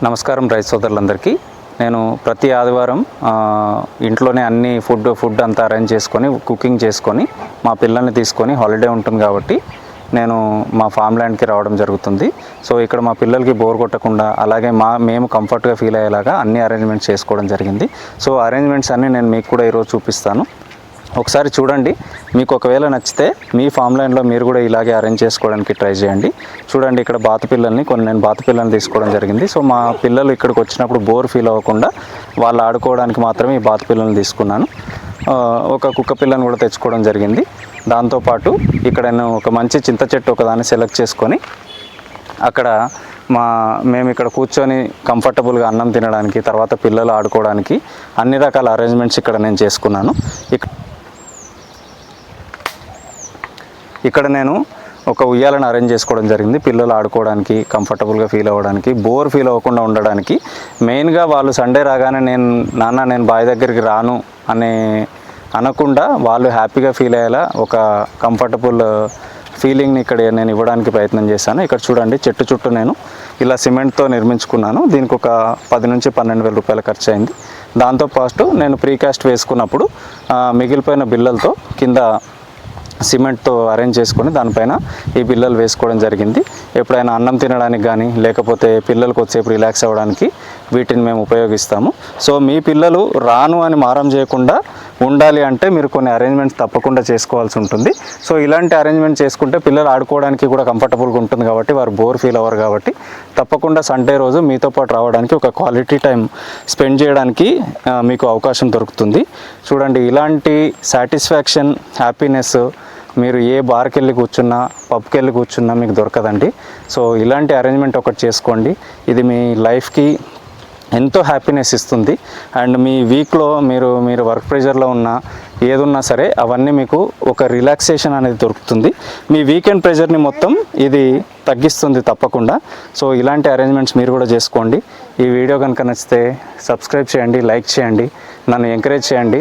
నమస్కారం రైతు సోదరులందరికీ. నేను ప్రతి ఆదివారం ఇంట్లోనే అన్ని ఫుడ్ అంతా అరేంజ్ చేసుకొని కుకింగ్ చేసుకొని మా పిల్లల్ని తీసుకొని హాలిడే ఉంటుంది కాబట్టి నేను మా ఫామ్ ల్యాండ్కి రావడం జరుగుతుంది. సో ఇక్కడ మా పిల్లలకి బోర్ కొట్టకుండా అలాగే మేము కంఫర్ట్గా ఫీల్ అయ్యేలాగా అన్ని అరేంజ్మెంట్స్ చేసుకోవడం జరిగింది. సో అరేంజ్మెంట్స్ అన్నీ నేను మీకు కూడా ఈరోజు చూపిస్తాను. ఒకసారి చూడండి. మీకు ఒకవేళ నచ్చితే మీ ఫామ్ లైన్లో మీరు కూడా ఇలాగే అరేంజ్ చేసుకోవడానికి ట్రై చేయండి. చూడండి, ఇక్కడ నేను బాతు పిల్లల్ని తీసుకోవడం జరిగింది. సో మా పిల్లలు ఇక్కడికి వచ్చినప్పుడు బోర్ ఫీల్ అవ్వకుండా వాళ్ళు ఆడుకోవడానికి మాత్రమే ఈ బాతు పిల్లల్ని తీసుకున్నాను. ఒక కుక్క పిల్లని కూడా తెచ్చుకోవడం జరిగింది. దాంతోపాటు ఇక్కడ నేను ఒక మంచి చింత చెట్టు ఒకదాన్ని సెలెక్ట్ చేసుకొని అక్కడ మేము ఇక్కడ కూర్చొని కంఫర్టబుల్గా అన్నం తినడానికి, తర్వాత పిల్లలు ఆడుకోవడానికి అన్ని రకాల అరేంజ్మెంట్స్ ఇక్కడ నేను చేసుకున్నాను. ఇక్కడ నేను ఒక ఉయ్యాలను అరేంజ్ చేసుకోవడం జరిగింది. పిల్లలు ఆడుకోవడానికి, కంఫర్టబుల్గా ఫీల్ అవ్వడానికి, బోర్ ఫీల్ అవ్వకుండా ఉండడానికి. మెయిన్గా వాళ్ళు సండే రాగానే నేను బావి దగ్గరికి రాను అనకుండా వాళ్ళు హ్యాపీగా ఫీల్ అయ్యేలా ఒక కంఫర్టబుల్ ఫీలింగ్ని ఇక్కడ నేను ఇవ్వడానికి ప్రయత్నం చేశాను. ఇక్కడ చూడండి, చెట్టు చుట్టూ నేను ఇలా సిమెంట్తో నిర్మించుకున్నాను. దీనికి ఒక 10,000 నుంచి 12,000 రూపాయలు ఖర్చు అయింది. దాంతోపాటు నేను ప్రీకాస్ట్ వేసుకున్నప్పుడు మిగిలిపోయిన బిల్లలతో కింద సిమెంట్తో అరేంజ్ చేసుకొని దానిపైన ఈ బిల్లలు వేసుకోవడం జరిగింది. ఎప్పుడైనా అన్నం తినడానికి కానీ లేకపోతే పిల్లలకు వచ్చేపు రిలాక్స్ అవ్వడానికి వీటిని మేము ఉపయోగిస్తాము. సో మీ పిల్లలు రాను అని మారం చేయకుండా ఉండాలి అంటే మీరు కొన్ని అరేంజ్మెంట్స్ తప్పకుండా చేసుకోవాల్సి ఉంటుంది. సో ఇలాంటి అరేంజ్మెంట్ చేసుకుంటే పిల్లలు ఆడుకోవడానికి కూడా కంఫర్టబుల్గా ఉంటుంది కాబట్టి వారు బోర్ ఫీల్ అవ్వరు. కాబట్టి తప్పకుండా సండే రోజు మీతో పాటు రావడానికి, ఒక క్వాలిటీ టైం స్పెండ్ చేయడానికి మీకు అవకాశం దొరుకుతుంది. చూడండి, ఇలాంటి సాటిస్ఫాక్షన్, హ్యాపీనెస్ మీరు ఏ బార్కి వెళ్ళి కూర్చున్నా, పబ్కి వెళ్ళి కూర్చున్నా మీకు దొరకదండి. సో ఇలాంటి అరేంజ్మెంట్ ఒకటి చేసుకోండి. ఇది మీ లైఫ్కి ఎంతో హ్యాపీనెస్ ఇస్తుంది. అండ్ మీ వీక్లో మీరు వర్క్ ప్రెషర్లో ఉన్నా ఏదున్నా సరే అవన్నీ మీకు ఒక రిలాక్సేషన్ అనేది దొరుకుతుంది. మీ వీకెండ్ ప్రెషర్ని మొత్తం ఇది తగ్గిస్తుంది తప్పకుండా. సో ఇలాంటి అరేంజ్మెంట్స్ మీరు కూడా చేసుకోండి. ఈ వీడియో కనుక నచ్చితే సబ్స్క్రైబ్ చేయండి, లైక్ చేయండి, నన్ను ఎంకరేజ్ చేయండి.